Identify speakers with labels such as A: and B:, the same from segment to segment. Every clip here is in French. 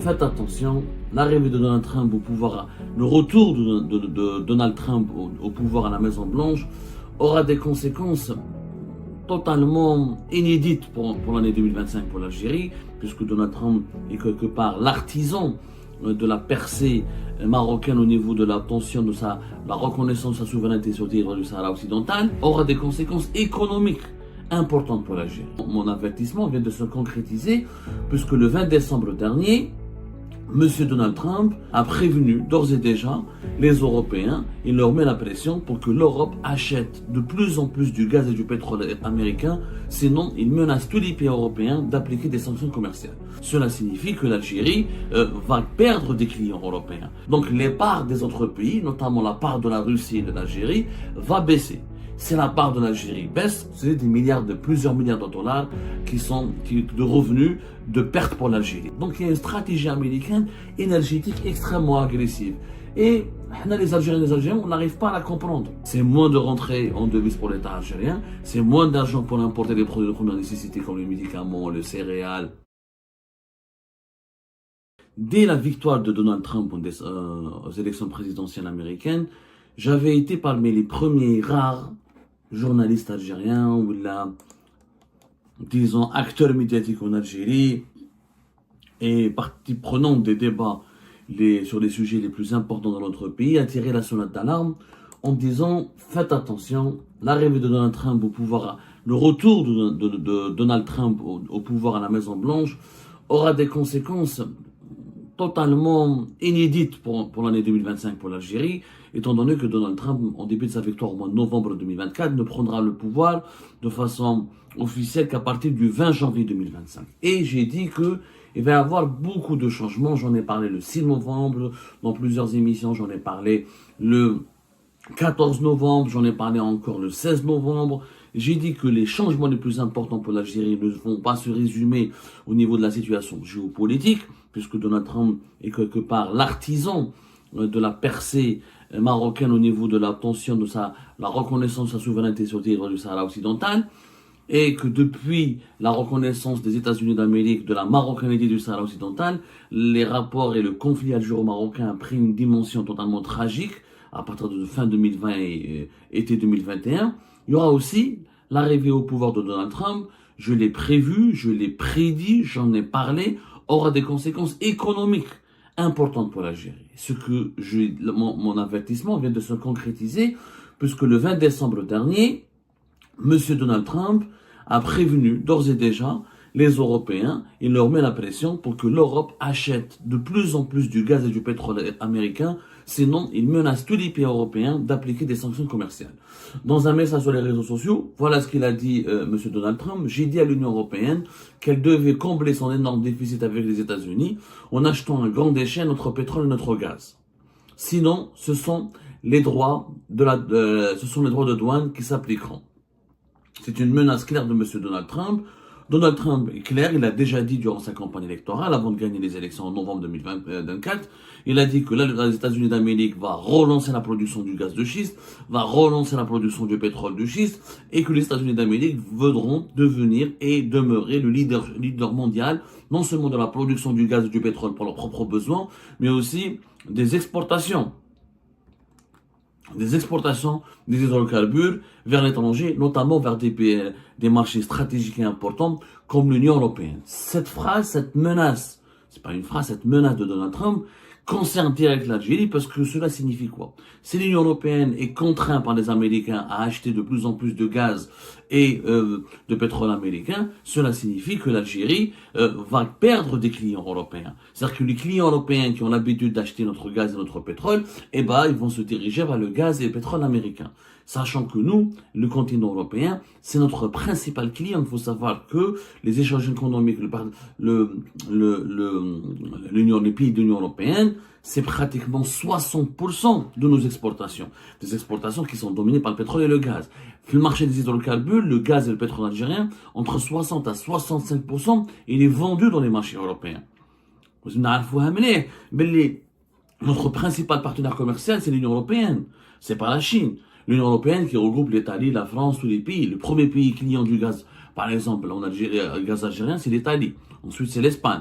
A: Faites attention, l'arrivée de Donald Trump au pouvoir, le retour de Donald Trump au pouvoir à la Maison Blanche aura des conséquences totalement inédites pour l'année 2025 pour l'Algérie, puisque Donald Trump est quelque part l'artisan de la percée marocaine au niveau de l'obtention de la reconnaissance de sa souveraineté sur le territoire du Sahara occidental, aura des conséquences économiques importantes pour l'Algérie. Mon avertissement vient de se concrétiser, puisque le 20 décembre dernier, Monsieur Donald Trump a prévenu d'ores et déjà les Européens, il leur met la pression pour que l'Europe achète de plus en plus du gaz et du pétrole américain, sinon il menace tous les pays européens d'appliquer des sanctions commerciales. Cela signifie que l'Algérie va perdre des clients européens. Donc les parts des autres pays, notamment la part de la Russie et de l'Algérie, va baisser. Si la part de l'Algérie baisse, c'est plusieurs milliards de dollars de revenus de pertes pour l'Algérie. Donc il y a une stratégie américaine énergétique extrêmement agressive. Et les Algériens, on n'arrive pas à la comprendre. C'est moins de rentrées en devises pour l'État algérien, c'est moins d'argent pour importer des produits de première nécessité comme les médicaments, les céréales. Dès la victoire de Donald Trump aux élections présidentielles américaines, j'avais été parmi les premiers rares journalistes algériens ou disons acteurs médiatiques en Algérie et partie prenante des débats sur les sujets les plus importants dans notre pays, à tirer la sonnette d'alarme en disant faites attention, l'arrivée de Donald Trump au pouvoir, le retour de Donald Trump au pouvoir à la Maison Blanche aura des conséquences totalement inédites pour l'année 2025 pour l'Algérie, étant donné que Donald Trump, en début de sa victoire au mois de novembre 2024, ne prendra le pouvoir de façon officielle qu'à partir du 20 janvier 2025. Et j'ai dit qu'il va y avoir beaucoup de changements, j'en ai parlé le 6 novembre, dans plusieurs émissions, j'en ai parlé le 14 novembre, j'en ai parlé encore le 16 novembre. J'ai dit que les changements les plus importants pour l'Algérie ne vont pas se résumer au niveau de la situation géopolitique, puisque Donald Trump est quelque part l'artisan de la percée marocaine au niveau de l'obtention de la reconnaissance de sa souveraineté sur le territoire du Sahara occidental, et que depuis la reconnaissance des États-Unis d'Amérique de la marocanité du Sahara occidental, les rapports et le conflit algéro-marocain a pris une dimension totalement tragique à partir de fin 2020 et été 2021. Il y aura aussi l'arrivée au pouvoir de Donald Trump, je l'ai prévu, je l'ai prédit, j'en ai parlé, aura des conséquences économiques importantes pour l'Algérie. Mon avertissement vient de se concrétiser, puisque le 20 décembre dernier, Monsieur Donald Trump a prévenu d'ores et déjà les Européens, il leur met la pression pour que l'Europe achète de plus en plus du gaz et du pétrole américain, sinon il menace tous les pays européens d'appliquer des sanctions commerciales. Dans un message sur les réseaux sociaux, voilà ce qu'il a dit M. Donald Trump. J'ai dit à l'Union européenne qu'elle devait combler son énorme déficit avec les États-Unis en achetant à grande échelle notre pétrole et notre gaz. Sinon, ce sont les droits de douane qui s'appliqueront. C'est une menace claire de M. Donald Trump. Donald Trump est clair, il a déjà dit durant sa campagne électorale, avant de gagner les élections en novembre 2024, il a dit que les États-Unis d'Amérique va relancer la production du gaz de schiste, va relancer la production du pétrole de schiste, et que les États-Unis d'Amérique voudront devenir et demeurer le leader mondial, non seulement de la production du gaz et du pétrole pour leurs propres besoins, mais aussi des exportations des hydrocarbures vers l'étranger, notamment vers des marchés stratégiques et importants comme l'Union européenne. Cette menace de Donald Trump concerne direct l'Algérie parce que cela signifie quoi? Si l'Union européenne est contrainte par les Américains à acheter de plus en plus de gaz et de pétrole américain, cela signifie que l'Algérie va perdre des clients européens. C'est-à-dire que les clients européens qui ont l'habitude d'acheter notre gaz et notre pétrole, ils vont se diriger vers le gaz et le pétrole américain. Sachant que nous, le continent européen, c'est notre principal client. Il faut savoir que les échanges économiques, les pays de l'Union européenne, c'est pratiquement 60% de nos exportations. Des exportations qui sont dominées par le pétrole et le gaz. Le marché des hydrocarbures, le gaz et le pétrole algérien, entre 60 à 65%, il est vendu dans les marchés européens. Notre principal partenaire commercial, c'est l'Union européenne. C'est pas la Chine. L'Union européenne qui regroupe l'Italie, la France, tous les pays. Le premier pays client du gaz, par exemple, en Algérie, le gaz algérien, c'est l'Italie. Ensuite, c'est l'Espagne.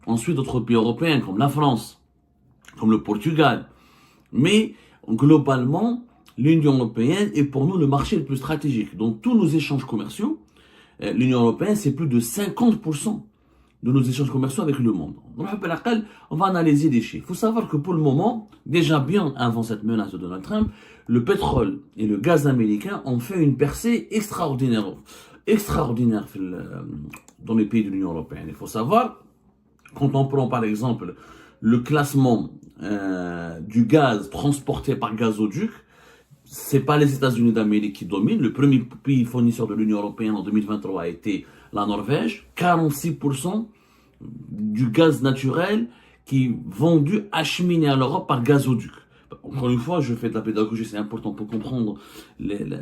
A: ensuite d'autres pays européens comme la France, comme le Portugal. Mais globalement, l'Union européenne est pour nous le marché le plus stratégique. Dans tous nos échanges commerciaux, l'Union européenne, c'est plus de 50% de nos échanges commerciaux avec le monde. On va analyser des chiffres. Il faut savoir que pour le moment, déjà bien avant cette menace de Donald Trump, le pétrole et le gaz américain ont fait une percée extraordinaire dans les pays de l'Union européenne. Il faut savoir, quand on prend par exemple le classement du gaz transporté par gazoduc, c'est pas les États-Unis d'Amérique qui dominent. Le premier pays fournisseur de l'Union européenne en 2023 a été la Norvège. 46% du gaz naturel qui est vendu, acheminé à l'Europe par gazoduc. Encore une fois, je fais de la pédagogie, c'est important pour comprendre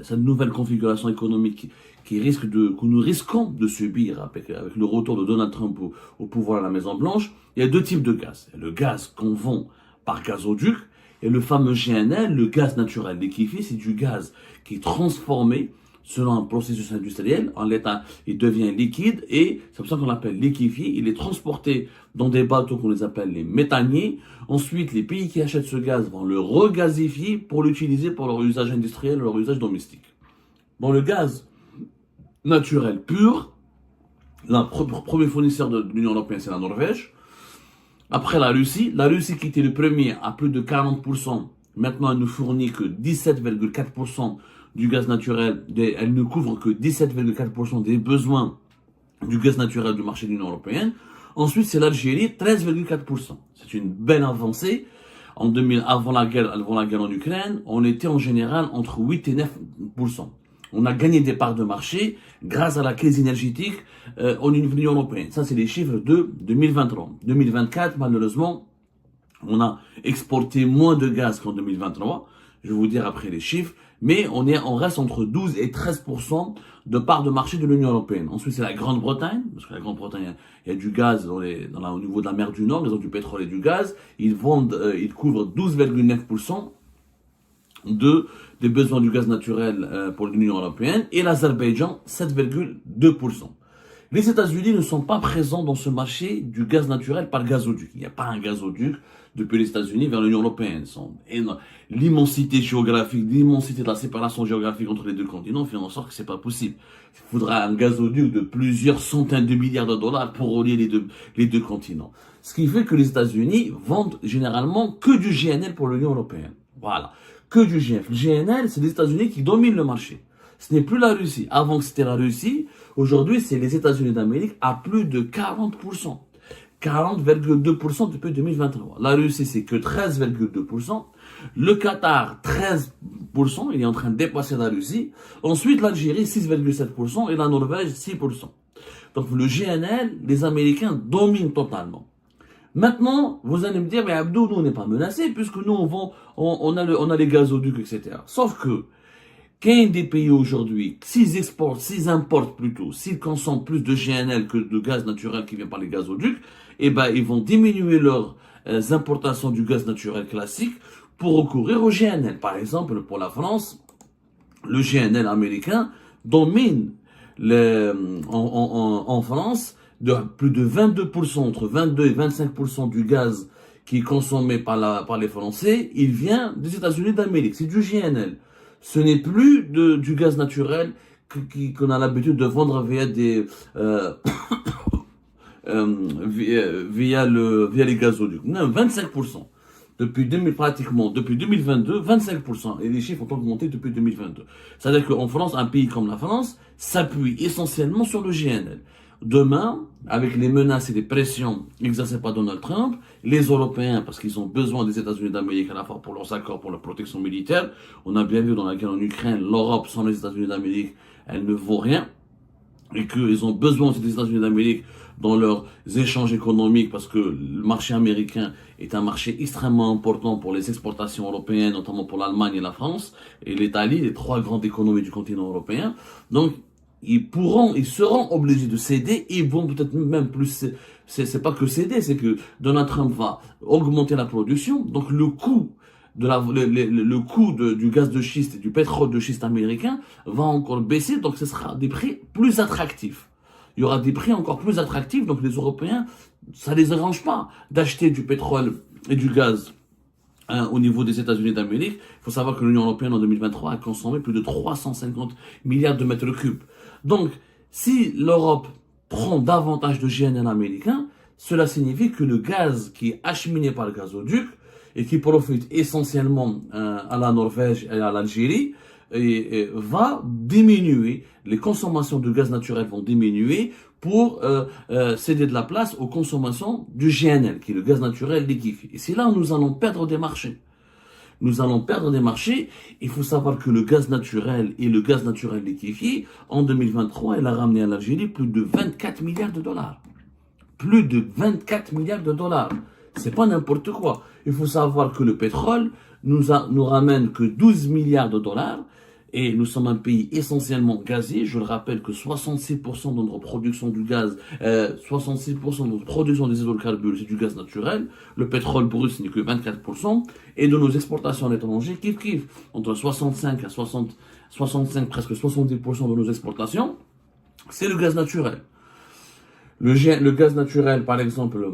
A: cette nouvelle configuration économique que nous risquons de subir avec le retour de Donald Trump au pouvoir à la Maison-Blanche. Il y a deux types de gaz. Il y a le gaz qu'on vend par gazoduc et le fameux GNL, le gaz naturel liquéfié. C'est du gaz qui est transformé selon un processus industriel. En l'état, il devient liquide et c'est pour ça qu'on l'appelle liquéfié. Il est transporté dans des bateaux qu'on les appelle les méthaniers. Ensuite, les pays qui achètent ce gaz vont le regazifier pour l'utiliser pour leur usage industriel, leur usage domestique. Dans le gaz naturel pur, le premier fournisseur de l'Union européenne, c'est la Norvège. Après la Russie qui était le premier à plus de 40%, maintenant elle ne fournit que 17,4% du gaz naturel, elle ne couvre que 17,4% des besoins du gaz naturel du marché de l'Union européenne. Ensuite, c'est l'Algérie, 13,4%. C'est une belle avancée. Avant la guerre en Ukraine, on était en général entre 8 et 9%. On a gagné des parts de marché grâce à la crise énergétique en Union européenne. Ça, c'est les chiffres de 2023. 2024, malheureusement, on a exporté moins de gaz qu'en 2023. Je vais vous dire après les chiffres. Mais on reste entre 12 et 13% de parts de marché de l'Union européenne. Ensuite, c'est la Grande-Bretagne, parce que la Grande-Bretagne, il y a du gaz au niveau de la mer du Nord, ils ont du pétrole et du gaz. Ils couvrent 12,9% des besoins du gaz naturel pour l'Union européenne. Et l'Azerbaïdjan, 7,2%. Les États-Unis ne sont pas présents dans ce marché du gaz naturel par gazoduc. Il n'y a pas un gazoduc depuis les États-Unis vers l'Union européenne. L'immensité géographique, l'immensité de la séparation géographique entre les deux continents fait en sorte que c'est pas possible. Il faudra un gazoduc de plusieurs centaines de milliards de dollars pour relier les deux continents. Ce qui fait que les États-Unis vendent généralement que du GNL pour l'Union européenne. Voilà. Que du GNL. Le GNL, c'est les États-Unis qui dominent le marché. Ce n'est plus la Russie. Avant que c'était la Russie, aujourd'hui, c'est les États-Unis d'Amérique à plus de 40%. 40,2% depuis 2023. La Russie, c'est que 13,2%. Le Qatar, 13%. Il est en train de dépasser la Russie. Ensuite, l'Algérie, 6,7%. Et la Norvège, 6%. Donc, le GNL, les Américains dominent totalement. Maintenant, vous allez me dire, mais Abdou, nous, on n'est pas menacés, puisque nous, on a les gazoducs, etc. Sauf que, qu'un des pays aujourd'hui, s'ils importent plutôt, s'ils consomment plus de GNL que de gaz naturel qui vient par les gazoducs, eh ben, ils vont diminuer leurs importations du gaz naturel classique pour recourir au GNL. Par exemple, pour la France, le GNL américain domine en France de plus de 22%, entre 22 et 25% du gaz qui est consommé par les Français, il vient des États-Unis d'Amérique. C'est du GNL. Ce n'est plus du gaz naturel qu'on a l'habitude de vendre via les gazoducs. Non, 25%. Depuis 2022, 25%. Et les chiffres ont augmenté depuis 2022. C'est-à-dire qu'en France, un pays comme la France s'appuie essentiellement sur le GNL. Demain, avec les menaces et les pressions exercées par Donald Trump, les Européens, parce qu'ils ont besoin des États-Unis d'Amérique à la fois pour leurs accords, pour leur protection militaire, on a bien vu dans la guerre en Ukraine, l'Europe sans les États-Unis d'Amérique, elle ne vaut rien, et qu'ils ont besoin des États-Unis d'Amérique dans leurs échanges économiques, parce que le marché américain est un marché extrêmement important pour les exportations européennes, notamment pour l'Allemagne et la France, et l'Italie, les trois grandes économies du continent européen. Donc, ils seront obligés de céder, ils vont peut-être même plus, c'est pas que céder, c'est que Donald Trump va augmenter la production, donc le coût du gaz de schiste et du pétrole de schiste américain va encore baisser, donc ce sera des prix plus attractifs. il y aura des prix encore plus attractifs. Donc les Européens, ça les arrange pas d'acheter du pétrole et du gaz au niveau des États-Unis d'Amérique. Il faut savoir que l'Union européenne en 2023 a consommé plus de 350 milliards de mètres cubes. Donc, si l'Europe prend davantage de GNL américain, cela signifie que le gaz qui est acheminé par le gazoduc et qui profite essentiellement à la Norvège et à l'Algérie, va diminuer, les consommations de gaz naturel vont diminuer pour céder de la place aux consommations du GNL, qui est le gaz naturel liquéfié. Et c'est là où nous allons perdre des marchés. Nous allons perdre des marchés. Il faut savoir que le gaz naturel et le gaz naturel liquéfié, en 2023, il a ramené à l'Algérie plus de 24 milliards de dollars. Plus de 24 milliards de dollars. C'est pas n'importe quoi. Il faut savoir que le pétrole nous ramène que 12 milliards de dollars. Et nous sommes un pays essentiellement gazier. Je le rappelle que 66% de notre production du gaz, 66% de notre production des hydrocarbures, c'est du gaz naturel. Le pétrole brut, ce n'est que 24%. Et de nos exportations à l'étranger, kiff, entre 65 à 65, presque 70% de nos exportations, c'est le gaz naturel. Le gaz naturel, par exemple,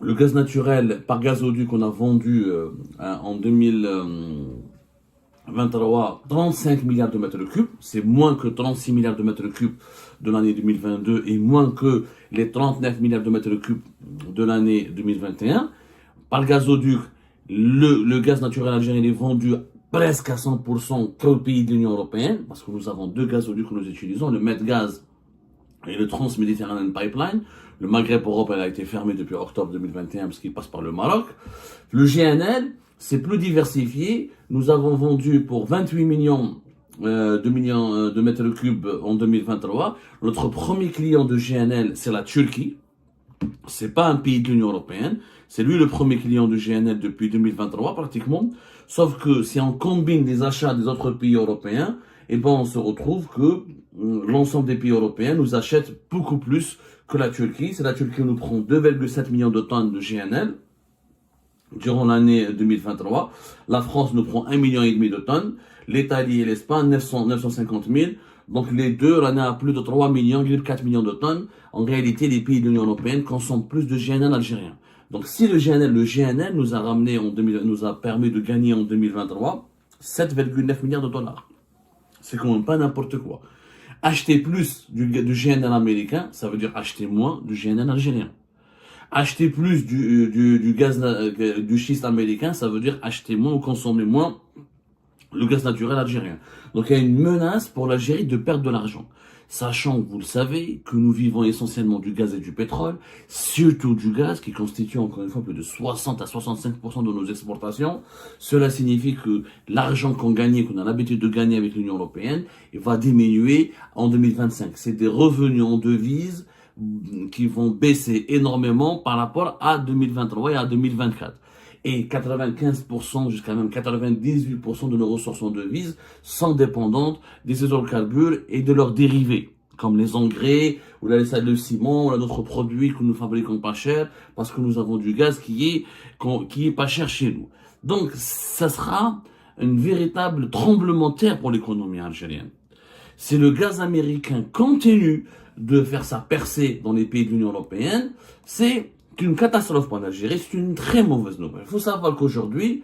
A: le gaz naturel par gazoduc qu'on a vendu en 2023, 35 milliards de mètres cubes, c'est moins que 36 milliards de mètres cubes de l'année 2022 et moins que les 39 milliards de mètres cubes de l'année 2021. Par le gazoduc, le gaz naturel algérien est vendu presque à 100% qu'aux pays de l'Union européenne, parce que nous avons deux gazoducs que nous utilisons, le Medgaz et le Trans-Mediterranean Pipeline. Le Maghreb Europe, elle a été fermée depuis octobre 2021 parce qu'il passe par le Maroc. Le GNL, c'est plus diversifié. Nous avons vendu pour 28 millions de mètres cubes en 2023. Notre premier client de GNL, c'est la Turquie. C'est pas un pays de l'Union européenne. C'est lui le premier client de GNL depuis 2023 pratiquement. Sauf que si on combine les achats des autres pays européens, et ben on se retrouve que l'ensemble des pays européens nous achètent beaucoup plus que la Turquie. C'est la Turquie qui nous prend 2,7 millions de tonnes de GNL durant l'année 2023. La France nous prend 1,5 million de tonnes. L'Italie et l'Espagne, 950 000. Donc les deux, on a plus de 3 millions, 4 millions de tonnes. En réalité, les pays de l'Union européenne consomment plus de GNL algérien. Donc si le GNL nous a ramené nous a permis de gagner en 2023 7,9 milliards de dollars. C'est quand même pas n'importe quoi. Acheter plus du GNL américain, ça veut dire acheter moins du GNL algérien. Acheter plus du gaz, du schiste américain, ça veut dire acheter moins ou consommer moins le gaz naturel algérien. Donc il y a une menace pour l'Algérie de perdre de l'argent. Sachant, vous le savez, que nous vivons essentiellement du gaz et du pétrole, surtout du gaz qui constitue encore une fois plus de 60 à 65% de nos exportations. Cela signifie que l'argent qu'on gagnait, qu'on a l'habitude de gagner avec l'Union européenne, va diminuer en 2025. C'est des revenus en devises qui vont baisser énormément par rapport à 2023 et à 2024. Et 95% jusqu'à même 98% de nos ressources en devises sont dépendantes des hydrocarbures et de leurs dérivés, comme les engrais, ou le ciment, ou d'autres produits que nous fabriquons pas cher, parce que nous avons du gaz qui est pas cher chez nous. Donc, ça sera un véritable tremblement de terre pour l'économie algérienne. Si le gaz américain continue de faire sa percée dans les pays de l'Union européenne, c'est une catastrophe pour l'Algérie, c'est une très mauvaise nouvelle. Il faut savoir qu'aujourd'hui,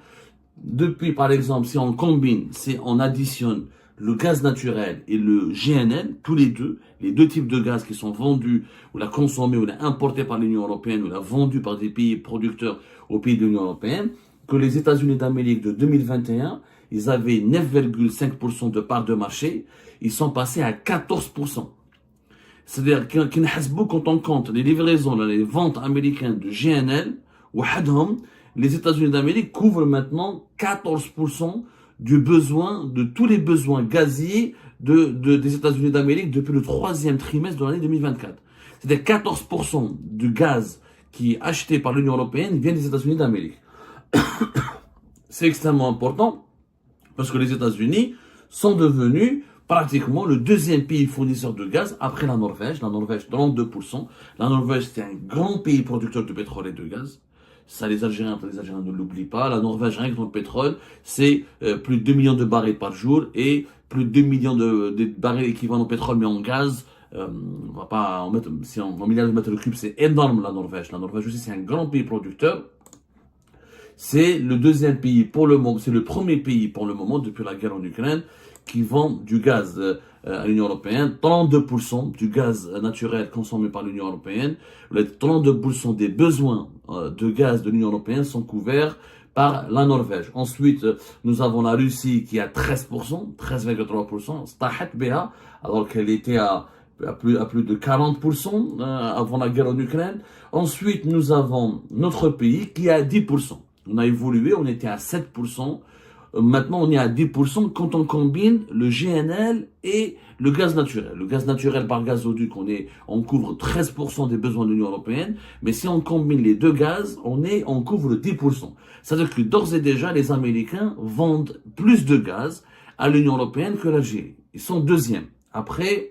A: depuis par exemple, si on combine, si on additionne le gaz naturel et le GNL, tous les deux types de gaz qui sont vendus, ou la consommés, ou la importés par l'Union européenne, ou la vendus par des pays producteurs aux pays de l'Union européenne, que les États-Unis d'Amérique de 2021, ils avaient 9,5% de part de marché, ils sont passés à 14%. C'est-à-dire quand on compte les livraisons, les ventes américaines de GNL, les États-Unis d'Amérique couvrent maintenant 14% de tous les besoins gaziers des États-Unis d'Amérique depuis le troisième trimestre de l'année 2024. C'est-à-dire 14% du gaz qui est acheté par l'Union européenne vient des États-Unis d'Amérique. C'est extrêmement important parce que les États-Unis sont devenus pratiquement le deuxième pays fournisseur de gaz après la Norvège. La Norvège, 32%. La Norvège, c'est un grand pays producteur de pétrole et de gaz. Ça, les Algériens ne l'oublient pas. La Norvège, rien que dans le pétrole, c'est plus de 2 millions de barils par jour et plus de 2 millions de barils équivalents de pétrole, mais en gaz. On va pas en mettre, si en milliards de mètres cubes, c'est énorme la Norvège. La Norvège aussi, c'est un grand pays producteur. C'est le deuxième pays pour le moment, c'est le premier pays pour le moment, depuis la guerre en Ukraine, qui vend du gaz à l'Union européenne. 32% du gaz naturel consommé par l'Union européenne, 32% des besoins de gaz de l'Union européenne sont couverts par la Norvège. Ensuite, nous avons la Russie qui a 13%, 13,3%, Stahat Beha, alors qu'elle était à plus de 40% avant la guerre en Ukraine. Ensuite, nous avons notre pays qui est à 10%. On a évolué, on était à 7%. Maintenant, on est à 10% quand on combine le GNL et le gaz naturel. Le gaz naturel par gazoduc, on couvre 13% des besoins de l'Union européenne. Mais si on combine les deux gaz, on couvre 10%. C'est-à-dire que d'ores et déjà, les Américains vendent plus de gaz à l'Union européenne que l'Algérie. Ils sont deuxièmes. Après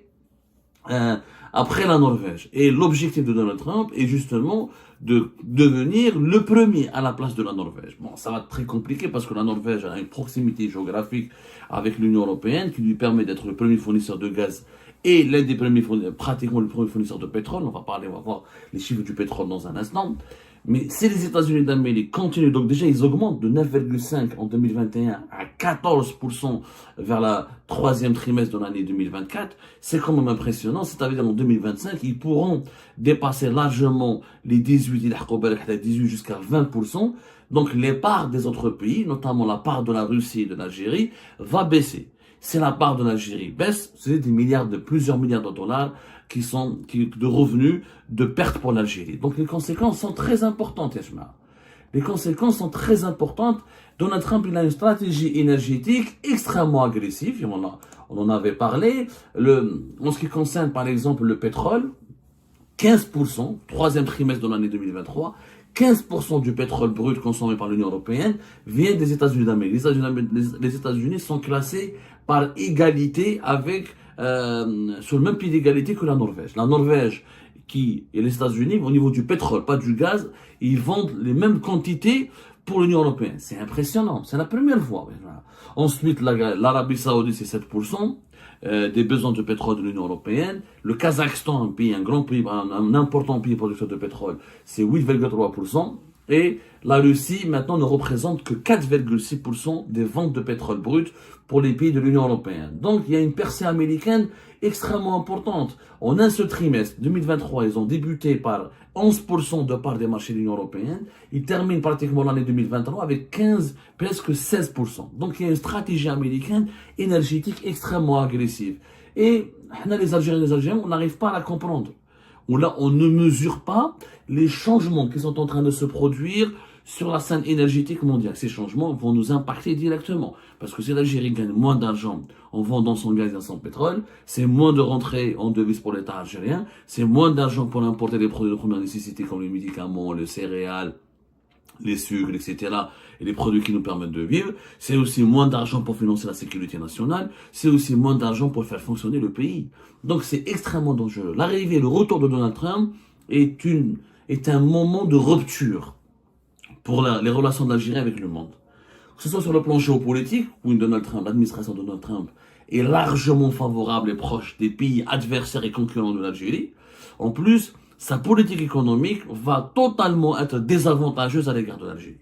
A: la Norvège. Et l'objectif de Donald Trump est justement de devenir le premier à la place de la Norvège. Bon, ça va être très compliqué parce que la Norvège a une proximité géographique avec l'Union européenne qui lui permet d'être le premier fournisseur de gaz et l'un des premiers, pratiquement le premier fournisseur de pétrole. On va voir les chiffres du pétrole dans un instant. Mais si les États-Unis d'Amérique continuent, donc déjà ils augmentent de 9,5 en 2021 à 14% vers le troisième trimestre de l'année 2024, c'est quand même impressionnant. C'est-à-dire en 2025, ils pourront dépasser largement les 18 jusqu'à 20%. Donc les parts des autres pays, notamment la part de la Russie et de l'Algérie, va baisser. Si la part de l'Algérie baisse, c'est plusieurs milliards de dollars de revenus, de pertes pour l'Algérie. Donc les conséquences sont très importantes, Yashma. Les conséquences sont très importantes. Donald Trump, il a une stratégie énergétique extrêmement agressive. On en avait parlé. En ce qui concerne, par exemple, le pétrole, 15%, troisième trimestre de l'année 2023, 15% du pétrole brut consommé par l'Union européenne vient des États-Unis d'Amérique. Les États-Unis sont classés par égalité sur le même pied d'égalité que la Norvège. La Norvège et les États-Unis, au niveau du pétrole, pas du gaz, ils vendent les mêmes quantités pour l'Union européenne. C'est impressionnant, c'est la première fois. Ensuite, l'Arabie Saoudite, c'est 7%. Des besoins de pétrole de l'Union européenne. Le Kazakhstan, un grand pays, un important pays producteur de pétrole, c'est 8,3%. Et la Russie, maintenant, ne représente que 4,6% des ventes de pétrole brut pour les pays de l'Union européenne. Donc, il y a une percée américaine extrêmement importante. En un seul trimestre, 2023, ils ont débuté par 11% de part des marchés de l'Union européenne. Ils terminent pratiquement l'année 2023 avec presque 16%. Donc, il y a une stratégie américaine énergétique extrêmement agressive. Et les Algériens, on n'arrive pas à la comprendre. Là, on ne mesure pas les changements qui sont en train de se produire sur la scène énergétique mondiale. Ces changements vont nous impacter directement. Parce que si l'Algérie gagne moins d'argent en vendant son gaz et son pétrole, c'est moins de rentrées en devises pour l'État algérien, c'est moins d'argent pour importer des produits de première nécessité comme les médicaments, les céréales, les sucres, etc., et les produits qui nous permettent de vivre. C'est aussi moins d'argent pour financer la sécurité nationale. C'est aussi moins d'argent pour faire fonctionner le pays. Donc c'est extrêmement dangereux. L'arrivée, le retour de Donald Trump est un moment de rupture pour les relations de l'Algérie avec le monde. Que ce soit sur le plan géopolitique, où l'administration de Donald Trump est largement favorable et proche des pays adversaires et concurrents de l'Algérie. En plus, sa politique économique va totalement être désavantageuse à l'égard de l'Algérie.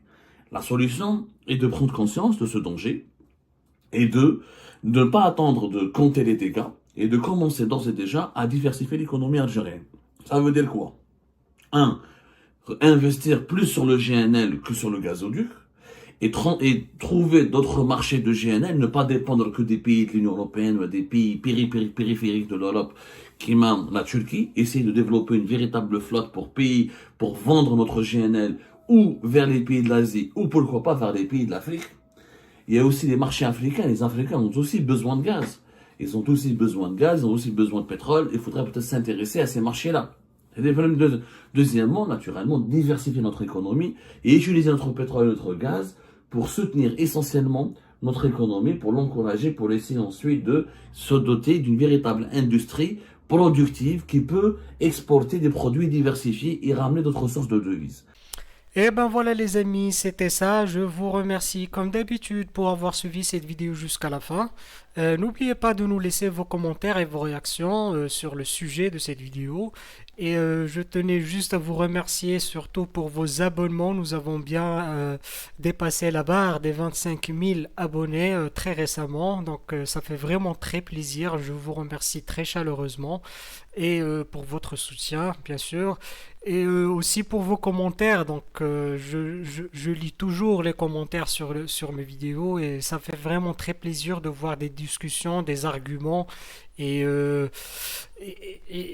A: La solution est de prendre conscience de ce danger et de ne pas attendre de compter les dégâts et de commencer d'ores et déjà à diversifier l'économie algérienne. Ça veut dire quoi? 1. Investir plus sur le GNL que sur le gazoduc et trouver d'autres marchés de GNL, ne pas dépendre que des pays de l'Union européenne ou des pays périphériques de l'Europe qui mènent la Turquie, essayer de développer une véritable flotte pour vendre notre GNL ou vers les pays de l'Asie ou pourquoi pas vers les pays de l'Afrique. Il y a aussi les marchés africains. Les Africains ont aussi besoin de gaz. Ils ont aussi besoin de gaz, ils ont aussi besoin de pétrole. Il faudrait peut-être s'intéresser à ces marchés-là. Deuxièmement, naturellement, diversifier notre économie et utiliser notre pétrole et notre gaz pour soutenir essentiellement notre économie, pour l'encourager, pour essayer ensuite de se doter d'une véritable industrie productive qui peut exporter des produits diversifiés et ramener d'autres sources de devises.
B: Et ben voilà les amis, c'était ça. Je vous remercie comme d'habitude pour avoir suivi cette vidéo jusqu'à la fin. N'oubliez pas de nous laisser vos commentaires et vos réactions sur le sujet de cette vidéo. Et je tenais juste à vous remercier surtout pour vos abonnements. Nous avons bien dépassé la barre des 25 000 abonnés très récemment. Donc ça fait vraiment très plaisir. Je vous remercie très chaleureusement et pour votre soutien, bien sûr. Et aussi pour vos commentaires. Donc je lis toujours les commentaires sur mes vidéos et ça fait vraiment très plaisir de voir des discussions, des arguments. Et,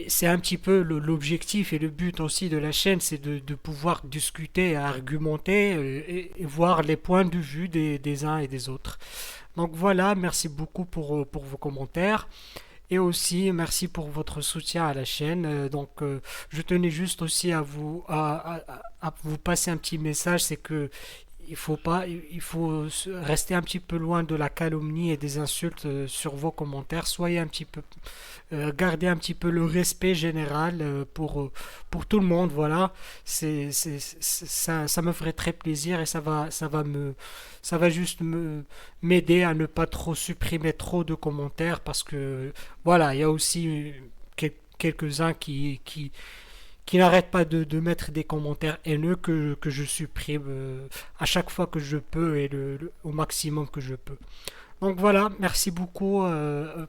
B: c'est un petit peu l'objectif et le but aussi de la chaîne, c'est de pouvoir discuter, argumenter et voir les points de vue des uns et des autres. Donc voilà, merci beaucoup pour vos commentaires. Et aussi, merci pour votre soutien à la chaîne. Je tenais juste aussi à vous passer un petit message, c'est que il faut pas, il faut rester un petit peu loin de la calomnie et des insultes sur vos commentaires. Soyez un petit peu, gardez un petit peu le respect général pour tout le monde. Voilà, ça me ferait très plaisir et ça va juste m'aider à ne pas trop supprimer trop de commentaires parce que voilà, il y a aussi quelques-uns qui n'arrête pas de mettre des commentaires haineux que je supprime à chaque fois que je peux et au maximum que je peux. Donc voilà, merci beaucoup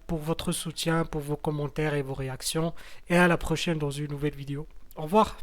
B: pour votre soutien, pour vos commentaires et vos réactions. Et à la prochaine dans une nouvelle vidéo. Au revoir.